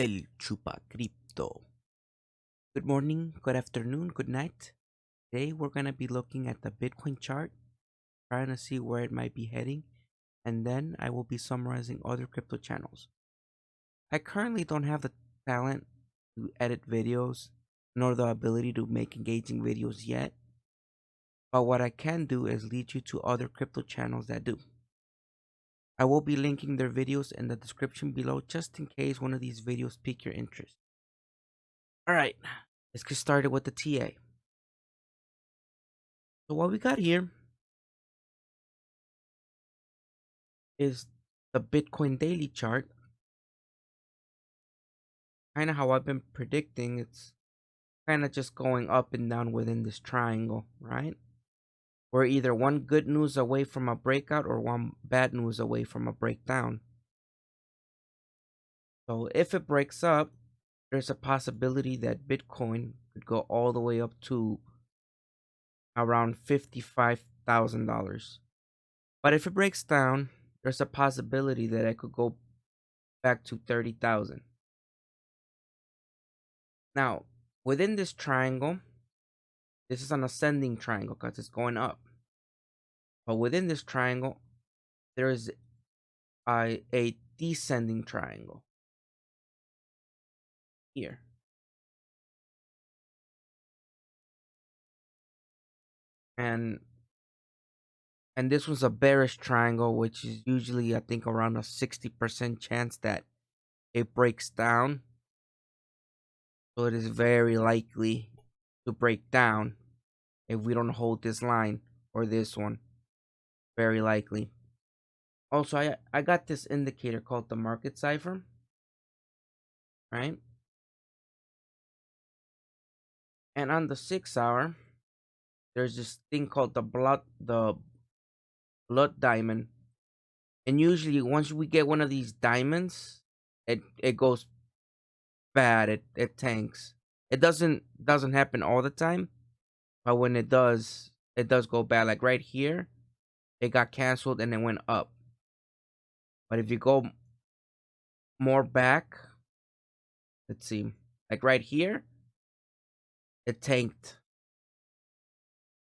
El Chupa Cripto. Good morning, good afternoon, good night. Today we're going to be looking at the Bitcoin chart, trying to see where it might be heading, and then I will be summarizing other crypto channels. I currently don't have the talent to edit videos, nor the ability to make engaging videos yet, but what I can do is lead you to other crypto channels that do. I will be linking their videos in the description below just in case one of these videos pique your interest. Alright, let's get started with the TA. So what we got here is the Bitcoin daily chart. Kind of how I've been predicting, it's kind of just going up and down within this triangle, right? We're either one good news away from a breakout or one bad news away from a breakdown. So if it breaks up, there's a possibility that Bitcoin could go all the way up to around $55,000. But if it breaks down, there's a possibility that it could go back to 30,000. Now, within this triangle, this is an ascending triangle because it's going up. But within this triangle, there is a descending triangle here. And this was a bearish triangle, which is usually, I think, around a 60% chance that it breaks down. So it is very likely to break down if we don't hold this line or this one. Very likely. Also, I got this indicator called the market cipher, right? And on the 6 hour, there's this thing called the blood diamond. And usually once we get one of these diamonds, it goes bad. It tanks. It doesn't happen all the time, but when it does go bad. Like right here, it got canceled and it went up. But if you go more back, let's see, like right here, it tanked.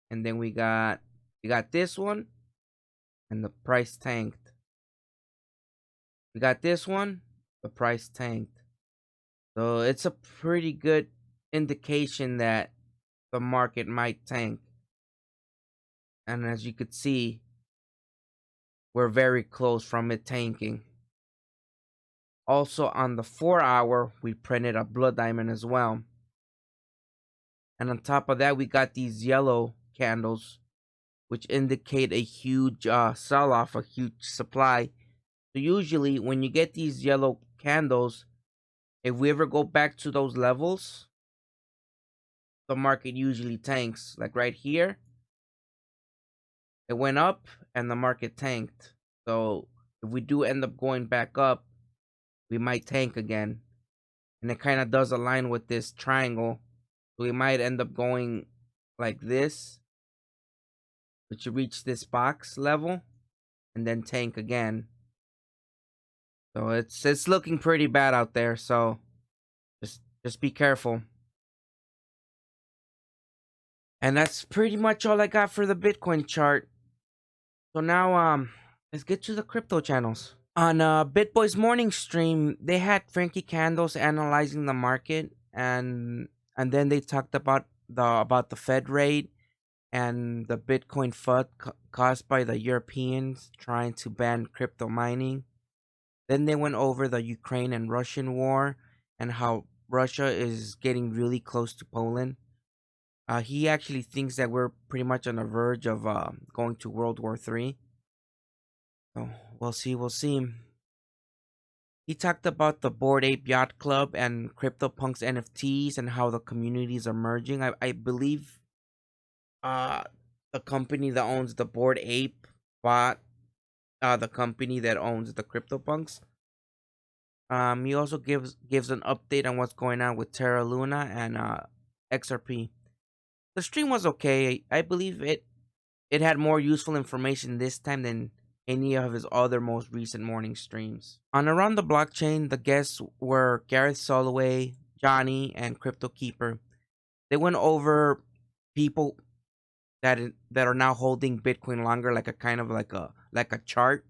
And then we got this one, and the price tanked. We got this one, the price tanked. So it's a pretty good indication that the market might tank. And as you could see, we're very close from it tanking. Also on the 4 hour, we printed a blood diamond as well. And on top of that, we got these yellow candles, which indicate a huge sell-off, a huge supply. So usually when you get these yellow candles, if we ever go back to those levels, the market usually tanks. Like right here, it went up and the market tanked. So if we do end up going back up, we might tank again. And it kind of does align with this triangle. So we might end up going like this, but you reach this box level and then tank again. So it's looking pretty bad out there. So just be careful. And that's pretty much all I got for the Bitcoin chart. So now let's get to the crypto channels. On BitBoy's morning stream, they had Frankie Candles analyzing the market, and then they talked about the Fed rate and the Bitcoin FUD caused by the Europeans trying to ban crypto mining. Then they went over the Ukraine and Russian war and how Russia is getting really close to Poland. He actually thinks that we're pretty much on the verge of going to World War III. So we'll see. We'll see. He talked about the Bored Ape Yacht Club and CryptoPunks NFTs and how the communities are merging. I believe uh the company that owns the Bored Ape bought the company that owns the CryptoPunks. He also gives an update on what's going on with Terra Luna and XRP. The stream was okay. I believe it had more useful information this time than any of his other most recent morning streams. On Around the Blockchain, the guests were Gareth Soloway, Johnny, and Crypto Keeper. They went over people that are now holding Bitcoin longer, like a kind of like a chart.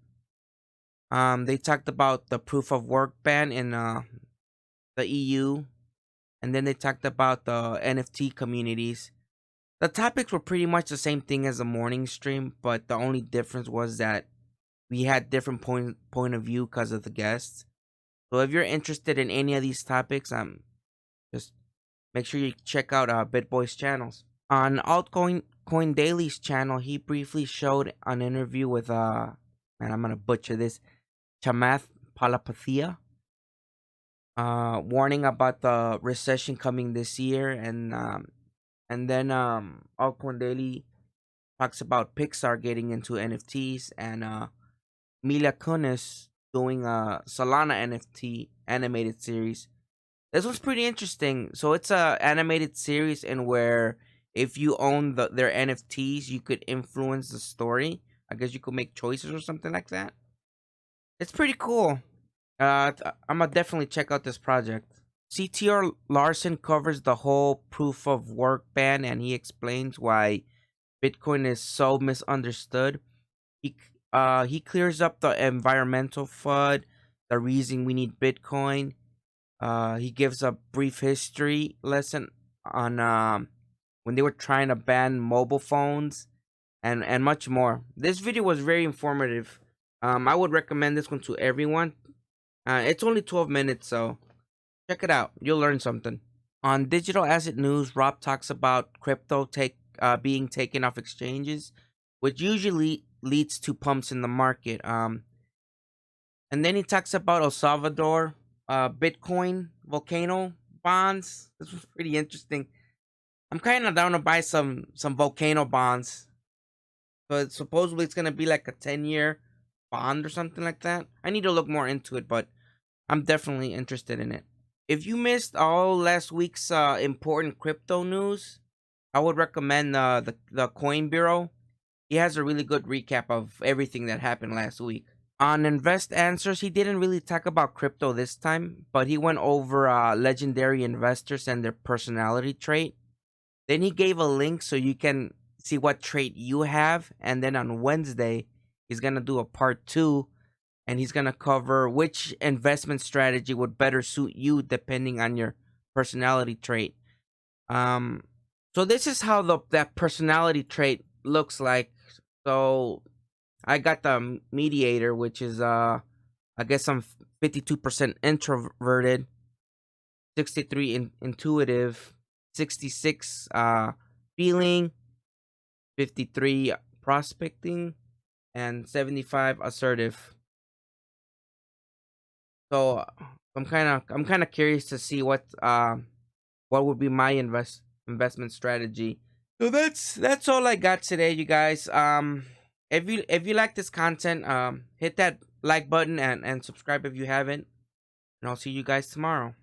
They talked about the proof of work ban in the EU, and then they talked about the NFT communities. The topics were pretty much the same thing as the morning stream, but the only difference was that we had different point of view because of the guests. So if you're interested in any of these topics, just make sure you check out BitBoy's channels. On Altcoin Coin Daily's channel, he briefly showed an interview with and I'm gonna butcher this, Chamath Palapathiya, warning about the recession coming this year, and then Altcoin Daily talks about Pixar getting into NFTs, and Mila Kunis doing a Solana NFT animated series. This one's pretty interesting. So it's a animated series in where if you own their NFTs, you could influence the story. I guess you could make choices or something like that. It's pretty cool. I'm gonna definitely check out this project. CTR Larson covers the whole proof of work ban, and he explains why Bitcoin is so misunderstood. He he clears up the environmental FUD, the reason we need Bitcoin. He gives a brief history lesson on when they were trying to ban mobile phones, and much more. This video was very informative. I would recommend this one to everyone. It's only 12 minutes, so check it out. You'll learn something. On Digital Asset News, Rob talks about crypto being taken off exchanges, which usually leads to pumps in the market. And then he talks about El Salvador, Bitcoin, volcano bonds. This was pretty interesting. I'm kind of down to buy some volcano bonds, but supposedly it's gonna be like a 10-year bond or something like that. I need to look more into it, but I'm definitely interested in it. If you missed all last week's important crypto news, I would recommend the Coin Bureau. He has a really good recap of everything that happened last week. On Invest Answers, he didn't really talk about crypto this time, but he went over legendary investors and their personality trait. Then he gave a link so you can see what trait you have. And then on Wednesday, he's going to do a part two, and he's going to cover which investment strategy would better suit you depending on your personality trait. So this is how that personality trait looks like. So I got the mediator, which is I guess I'm 52% introverted, 63 intuitive, 66 feeling, 53 prospecting, and 75 assertive. So I'm kind of curious to see what would be my investment strategy. So that's all I got today, you guys. If you like this content, hit that like button and subscribe if you haven't, and I'll see you guys tomorrow.